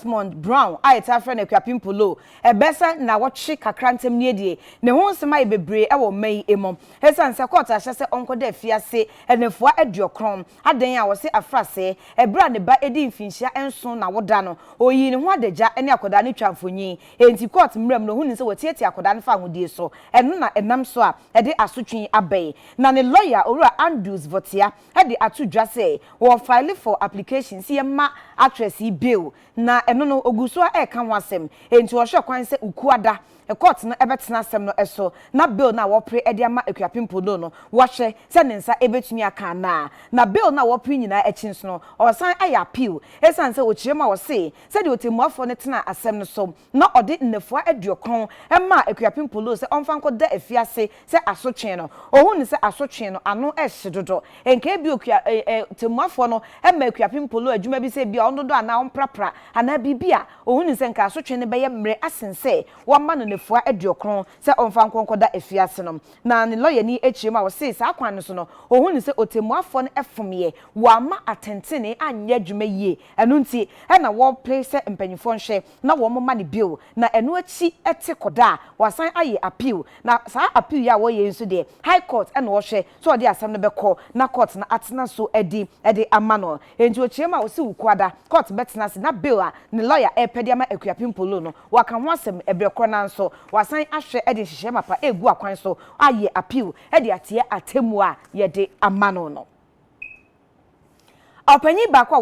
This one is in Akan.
Desmond Brown a ita friend Akuapem Polo ebesa na woche kakrantem niedie ne ho nsema ye bebre e wo mai emom hesan se court ahye se onko da fiase enefua aduokron aden a wo se afrase ebra ne ba edi mfinhia enso na woda no oyi ne ho adagya ene akoda ne twamfonyi enti court mram no hu ni se wotieti akoda ne fa hodie so eno na enam so a ede asotwen abai na ne lawyer owura Andrews Votia ede atudwa se wo file for application si ma actress bill na eno no oguso a e kan wasem enti wo hwe kwan se ukuada a court no ebetena asem no eso na bill na wo pre ede ama Akuapem Polo no wo hwe se ne nsa ebetumi aka na bill na wo pre nyina echinso no osan aya appeal esan se wo chirema wo se de otemuafo ne tena asem no so na ode nnefua aduokron ema Akuapem Polo se onfa nkoda afiase se asotwen no ohun ni se asotwen no ano ehyedodo enka bi otemuafo no ema Akuapem Polo adwuma bi se bia onodo ana onprapra ana bibia ohun ni se nka asotwen ne beye mre asense wo ma no nefua aduokron se onfa nkoda afiase no na ne lawyer ni echirema wo se sa kwan no so no ohun ni se otemuafo no efomye wo ama atentene anya adwuma yie enu nti na wo place empanyifo nhwe na wo moma ne bill na enu achi ete koda wasan aye appeal na sa appeal ya wo ye nso de high court na wo hwe so de asem no beko na court na atena so edi amano enti ochirema wo se wukwada court betena se na bill a ne lawyer epede ama Akuapem Polo no waka ho asem ebrekro na nso wasan ahwe ede hihye mapa egu akwan so aye appeal ede atie atemu a ye de amano no opanyi ba kwa